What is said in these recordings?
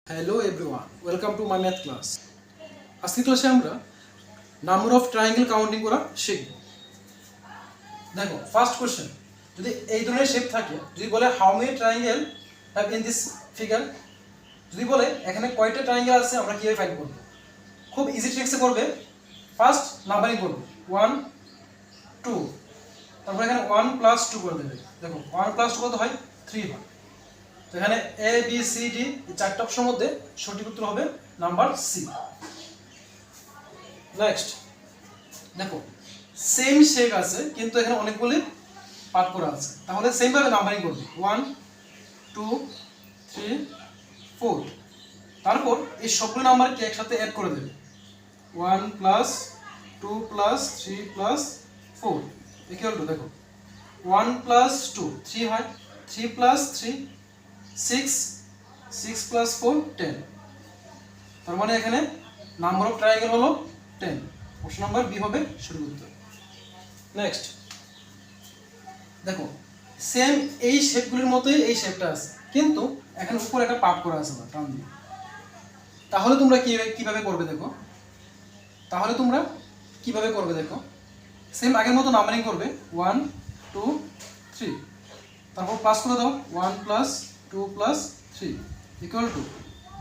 Hello everyone, welcome to my math class. আজকের ক্লাসে আমরা নাম্বার অফ ট্রায়াঙ্গেল কাউন্টিং করা শিখব। দেখো, ফার্স্ট কোশ্চেন, যদি এই ধরনের শেপ থাকে, যদি বলে how many triangle have in this figure, যদি বলে এখানে কয়টা ট্রায়াঙ্গেল আছে, আমরা কীভাবে ফাইন্ড করব? খুব ইজি ট্রিক্সে করবে। ফার্স্ট নাম্বারিং করবে 1 2, তারপর এখানে 1 প্লাস 2 করে দেবে। দেখো 1 প্লাস 2 কত হয়? 3 হয়। তো এখানে এ বি সি ডি এই চারটা অপশনের মধ্যে সঠিক উত্তর হবে নাম্বার সি। নেক্সট দেখো, সেম শেপ আছে কিন্তু এখানে অনেকগুলি পার্ট করা আছে, তাহলে সেম ভাবে নাম্বারিং করবে 1 2 3 4। তারপর এই সবগুলো নাম্বারকে একসাথে অ্যাড করে দেবে 1 plus 2 plus 3 plus 4 equal to, দেখো 1 প্লাস 2 3 হয়, 3 প্লাস 3 6, 6 প্লাস 4 10। তার মানে এখানে নাম্বার অফ ট্রায়াঙ্গেল হলো 10। অপশন নাম্বার বি হবে সঠিক উত্তর। নেক্সট দেখো, সেম এই শেপগুলির মতোই এই শেপটা আছে, কিন্তু এখানে উপরে একটা পার্ট করা আছে না টান দিয়ে। তাহলে তোমরা কিভাবে করবে দেখো, দেখো সেম আগের মতো নাম্বারিং করবে 1 2 3, তারপর প্লাস করে দাও 1 প্লাস 2 প্লাস 3 ইকুয়াল টু,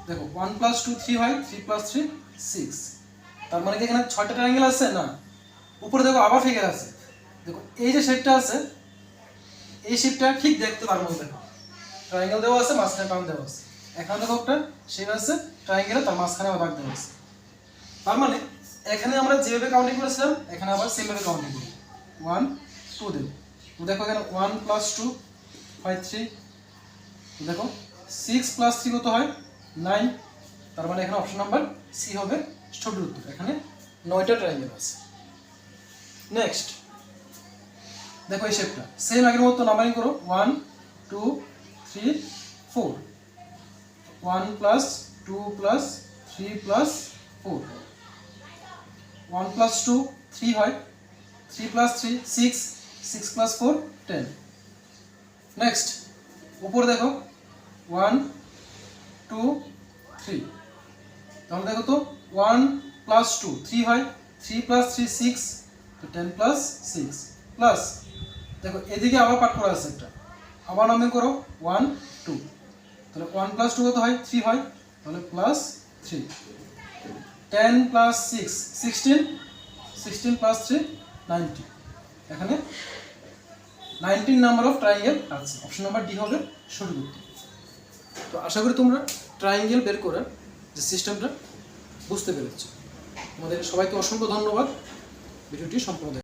দেখো 1 প্লাস 2 3 হয়, 3 প্লাস 3 6। তার মানে কি এখানে 6টা ট্রায়াঙ্গেল আছে না? উপরে দেখো আবার ফিগার আছে। দেখো এই যে শেপটা আছে, এই শেপটা ঠিক দেখতে পারবো। দেখো ট্রায়াঙ্গেল দেওয়া আছে, মাঝখানে টান দেওয়া আছে। এখানে দেখো একটা শেপ আছে ট্রায়াঙ্গেলে, তার মাঝখানে আবার দাগ দেওয়া আছে। তার মানে এখানে আমরা যেভাবে কাউন্টিং করেছিলাম, এখানে আবার সেমভাবে কাউন্টিং করব 1 2 দেব। তো দেখো এখানে 1 প্লাস 2 হয় 3। দেখো 6 প্লাস 3 কত হয়? 9। তার মানে এখানে অপশন নাম্বার সি হবে সঠিক উত্তর। এখানে 9টা ট্রায়াঙ্গেল আছে। নেক্সট দেখো এই শেপটা সেম আগের মতো নাম্বারিং করো 1 2 3 4, 1 প্লাস 2 প্লাস 3 প্লাস 4, 1 প্লাস 2 3 হয়, 3 প্লাস 3 6, 6 প্লাস 4 10। নেক্সট উপরে দেখো 1 2 3, তাহলে দেখো তো 1 প্লাস 2 3 হয়, 3 প্লাস 3 6, তো 10 প্লাস 6 প্লাস, দেখো এদিকে আবার পার্ট করা আছে একটা, আবার নাম্বারিং করো 1 2, তাহলে 1 প্লাস 2 কত হয়? 3 হয়, তাহলে প্লাস 3, 10 প্লাস 6 16, 16 প্লাস 3 19। এখানে 19 নাম্বার অফ ট্রায়াঙ্গেল আছে। অপশন নাম্বার ডি হবে সঠিক উত্তর। তো আশা করি তোমরা ট্রায়াঙ্গেল বের করার যে সিস্টেমটা বুঝতে পেরেছো। তোমাদের সবাইকে অসংখ্য ধন্যবাদ ভিডিওটি সম্পূর্ণ